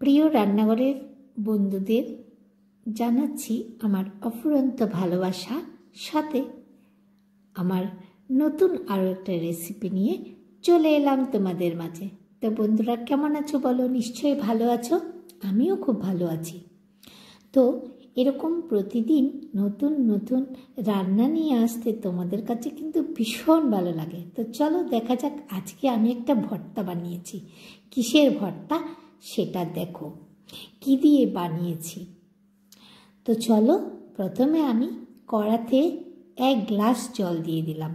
প্রিয় রান্নাঘরের বন্ধুদের জানাচ্ছি আমার অফুরন্ত ভালোবাসা, সাথে আমার নতুন আরও একটা রেসিপি নিয়ে চলে এলাম তোমাদের মাঝে। তো বন্ধুরা, কেমন আছো বলো? নিশ্চয়ই ভালো আছো, আমিও খুব ভালো আছি। তো এরকম প্রতিদিন নতুন নতুন রান্না নিয়ে আসতে তোমাদের কাছে কিন্তু ভীষণ ভালো লাগে। তো চলো দেখা যাক, আজকে আমি একটা ভর্তা বানিয়েছি। কিসের ভর্তা সেটা দেখো, কি দিয়ে বানিয়েছি। তো চলো, প্রথমে আমি কড়াতে 1 গ্লাস জল দিয়ে দিলাম।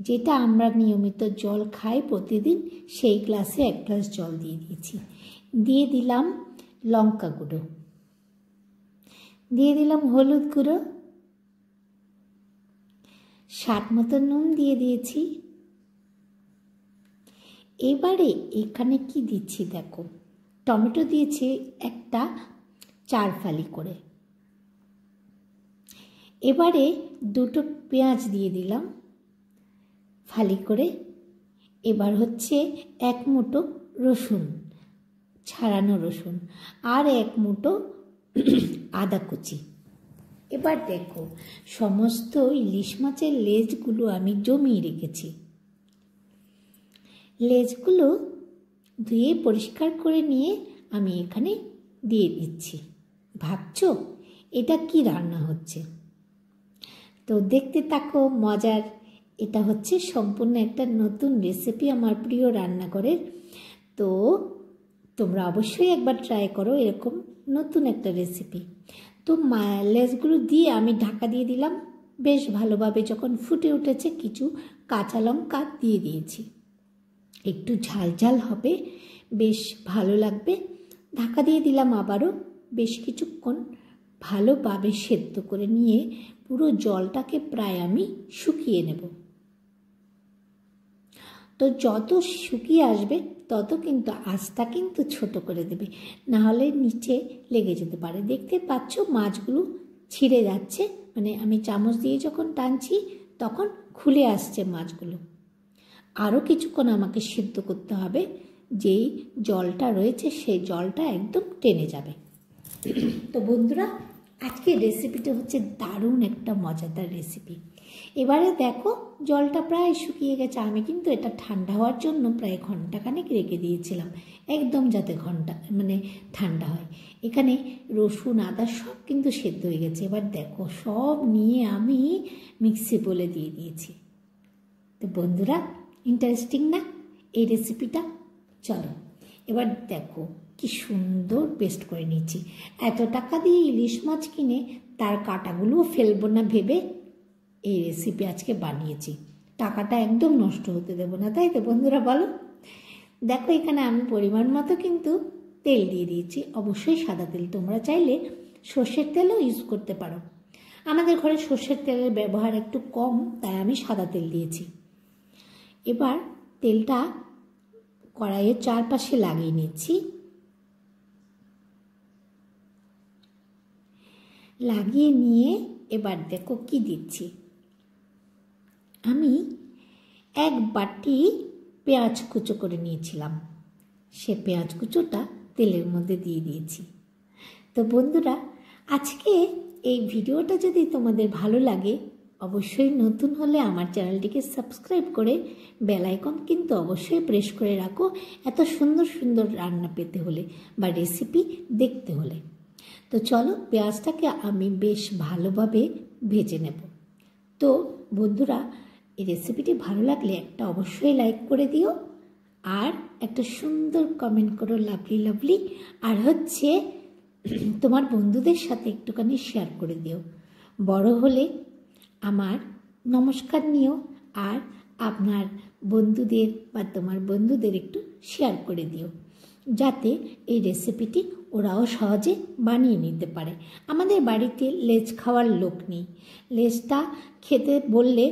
যেটা আমরা নিয়মিত জল খাই প্রতিদিন, সেই গ্লাসে 1 গ্লাস জল দিয়ে দিয়েছি। দিয়ে দিলাম লঙ্কা গুঁড়ো, দিয়ে দিলাম হলুদ গুঁড়ো, স্বাদ মতো নুন দিয়ে দিয়েছি। এবারে এখানে কি দিচ্ছি দেখো, টমেটো দিয়েছি একটা 4 ফালি করে। এবারে 2টো পেঁয়াজ দিয়ে দিলাম ফালি করে। এবার হচ্ছে 1 মুঠো রসুন, ছাড়ানো রসুন, আর 1 মুঠো আদা কুচি। এবার দেখো, সমস্ত ইলিশ মাছের লেজগুলো আমি জমিয়ে রেখেছি। লেজগুলো ধুয়ে পরিষ্কার করে নিয়ে আমি এখানে দিয়ে দিচ্ছি। ভাবছো এটা কি রান্না হচ্ছে? তো দেখতে থাকো মজার। এটা হচ্ছে সম্পূর্ণ একটা নতুন রেসিপি আমার প্রিয় রান্নাঘরের। তো তোমরা অবশ্যই একবার ট্রাই করো এরকম নতুন একটা রেসিপি। তো লেসগুলো দিয়ে আমি ঢাকা দিয়ে দিলাম। বেশ ভালোভাবে যখন ফুটে উঠেছে, কিছু কাঁচা লঙ্কা দিয়ে দিয়েছি। একটু ঝাল ঝাল হবে, বেশ ভালো লাগবে। ঢাকা দিয়ে দিলাম আবারও। বেশ কিছুক্ষণ ভালোভাবে সেদ্ধ করে নিয়ে পুরো জলটাকে প্রায় আমি শুকিয়ে নেব। তো যত শুকিয়ে আসবে তত কিন্তু আঁচটা কিন্তু ছোট করে দেবে, নাহলে নিচে লেগে যেতে পারে। দেখতে পাচ্ছ মাছগুলো ছিঁড়ে যাচ্ছে, মানে আমি চামচ দিয়ে যখন টানছি তখন খুলে আসছে মাছগুলো। আরও কিছুক্ষণ আমাকে সিদ্ধ করতে হবে, যেই জলটা রয়েছে সেই জলটা একদম টেনে যাবে। তো বন্ধুরা, আজকের রেসিপিটা হচ্ছে দারুণ একটা মজাদার রেসিপি। এবারে দেখো জলটা প্রায় শুকিয়ে গেছে। আমি কিন্তু এটা ঠান্ডা হওয়ার জন্য প্রায় ঘন্টাখানেক রেখে দিয়েছিলাম, একদম যাতে ঠান্ডা হয়। এখানে রসুন আদা সব কিন্তু সেদ্ধ হয়ে গেছে। এবার দেখো সব নিয়ে আমি মিক্সি বলে দিয়ে দিয়েছি। তো বন্ধুরা, ইন্টারেস্টিং না এই রেসিপিটা? চলো এবার দেখো কি সুন্দর পেস্ট করে নিচ্ছি। এত টাকা দিয়ে ইলিশ মাছ কিনে তার কাঁটাগুলোও ফেলবো না ভেবে এই রেসিপি আজকে বানিয়েছি। টাকাটা একদম নষ্ট হতে দেবো না, তাই তো বন্ধুরা বলো? দেখো এখানে আমি পরিমাণ মতো কিন্তু তেল দিয়ে দিয়েছি, অবশ্যই সাদা তেল। তোমরা চাইলে সর্ষের তেলও ইউজ করতে পারো। আমাদের ঘরে সর্ষের তেলের ব্যবহার একটু কম, তাই আমি সাদা তেল দিয়েছি। এবার তেলটা কড়াইয়ের চারপাশে লাগিয়ে নিচ্ছি। লাগিয়ে নিয়ে এবার দেখো কি দিচ্ছি। আমি 1 বাটি পেঁয়াজ কুচো করে নিয়েছিলাম, সে পেঁয়াজ কুচোটা তেলের মধ্যে দিয়ে দিয়েছি। তো বন্ধুরা, আজকে এই ভিডিওটা যদি তোমাদের ভালো লাগে, অবশ্যই নতুন হলে আমার চ্যানেলটিকে সাবস্ক্রাইব করে বেল আইকন কিন্তু অবশ্যই প্রেস করে রাখো, এত সুন্দর সুন্দর রান্না পেতে হলে বা রেসিপি দেখতে হলে। তো চলো পেঁয়াজটাকে আমি বেশ ভালোভাবে ভেজে নেব। তো বন্ধুরা, এই রেসিপিটি ভালো লাগলে একটা অবশ্যই লাইক করে দিও, আর একটা সুন্দর কমেন্ট করো, লাভলি লাভলি। আর হচ্ছে তোমার বন্ধুদের সাথে একটুখানি শেয়ার করে দিও। বড় হলে আমার নমস্কার নিও, আর আপনার বন্ধুদের বা তোমার বন্ধুদের একটু শেয়ার করে দিও, যাতে এই রেসিপিটি ওরাও সহজে বানিয়ে নিতে পারে। আমাদের বাড়িতে লেজ খাওয়ার লোক নেই। লেজটা খেতে বললে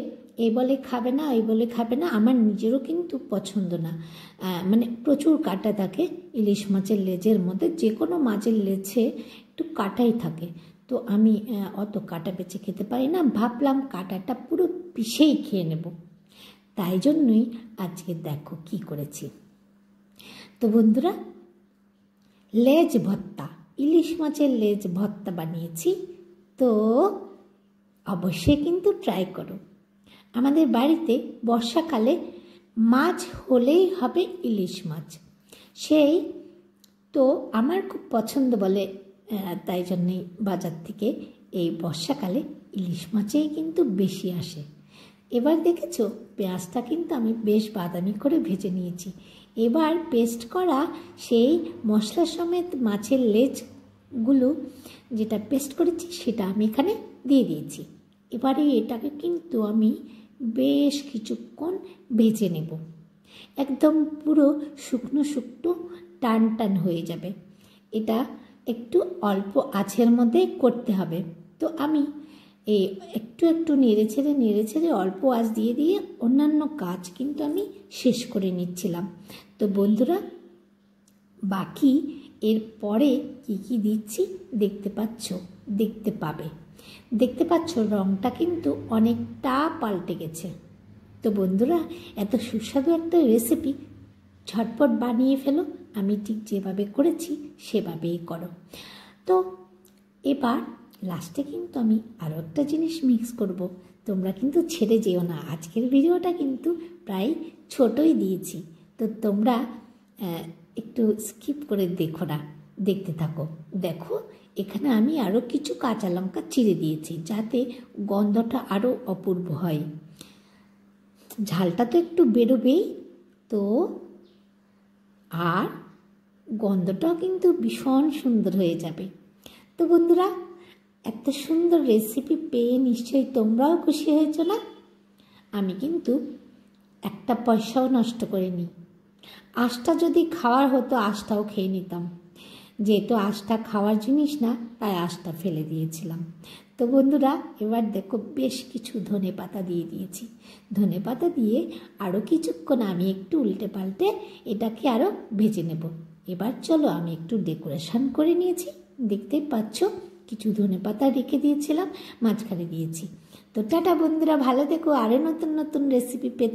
এই বলে খাবে না, এই বলে খাবে না। আমার নিজেরও কিন্তু পছন্দ না, প্রচুর কাঁটা থাকে ইলিশ মাছের লেজের মধ্যে। যে কোনো মাছের লেজে একটু কাঁটাই থাকে, তো আমি অত কাঁটা বেছে খেতে পারি না। ভাবলাম কাঁটাটা পুরো পিষেই খেয়ে নেব, তাই জন্যই আজকে দেখো কি করেছি। তো বন্ধুরা, লেজ ভর্তা, ইলিশ মাছের লেজ ভর্তা বানিয়েছি। তো অবশ্যই কিন্তু ট্রাই করো। আমাদের বাড়িতে বর্ষাকালে মাছ হলেই হবে ইলিশ মাছ। সেই তো আমার খুব পছন্দ বলে, তাই জন্যেই বাজার থেকে এই বর্ষাকালে ইলিশ মাছেই কিন্তু বেশি আসে। এবার দেখেছো পেঁয়াজটা কিন্তু আমি বেশ বাদামি করে ভেজে নিয়েছি। এবার পেস্ট করা সেই মশলা সমেত মাছের লেজগুলো যেটা পেস্ট করেছি সেটা আমি এখানে দিয়ে দিয়েছি। এবারে এটাকে কিন্তু আমি বেশ কিছুক্ষণ ভেজে নেব, একদম পুরো শুকনো শুকনো টান টান হয়ে যাবে। এটা একটু অল্প আঁচের মধ্যে করতে হবে। তো আমি এই একটু একটু নেড়ে ছেড়ে অল্প আঁচ দিয়ে দিয়ে অন্যান্য কাজ কিন্তু আমি শেষ করে নিচ্ছিলাম। তো বন্ধুরা, বাকি এর পরে কী কী দিচ্ছি দেখতে পাচ্ছ রঙটা কিন্তু অনেকটা পাল্টে গেছে। তো বন্ধুরা, এত সুস্বাদু একটা রেসিপি ঝটপট বানিয়ে ফেলো। আমি ঠিক যেভাবে করেছি সেভাবেই করো। তো এবার লাস্টে কিন্তু আমি আরও একটা জিনিস মিক্স করব, তোমরা কিন্তু ছেড়ে যেও না। আজকের ভিডিওটা কিন্তু প্রায় ছোটই দিয়েছি, তো তোমরা একটু স্কিপ করে দেখো না, দেখতে থাকো। দেখো এখানে আমি আরও কিছু কাঁচা লঙ্কা চিড়ে দিয়েছি যাতে গন্ধটা আরও অপূর্ব হয়। ঝালটা তো একটু বেরোবেই, তো আর গন্ধটাও কিন্তু ভীষণ সুন্দর হয়ে যাবে। তো বন্ধুরা, এত সুন্দর রেসিপি পেয়ে নিশ্চয়ই তোমরাও খুশি হয়েছো না? আমি কিন্তু একটা পয়সাও নষ্ট করিনি। আঁশটা যদি খাওয়ার হতো আঁশটাও খেয়ে নিতাম, যেহেতু আঁশটা খাওয়ার জিনিস না তাই আঁশটা ফেলে দিয়েছিলাম। তো বন্ধুরা, এবার দেখো বেশ কিছু ধনেপাতা দিয়ে দিয়েছি। ধনেপাতা দিয়ে আরও কিছুক্ষণ আমি একটু উল্টে পাল্টে এটাকে আরও ভেজে নেব। এবার চলো আমি একটু ডেকোরেশন করে নিয়েছি, দেখতেই পাচ্ছ কিছু ধনেপাতা রেখে দিয়েছিলাম, মাঝখানে দিয়েছি। তো টাটা বন্ধুরা, ভালো থেকো। আরও নতুন নতুন রেসিপি পেতে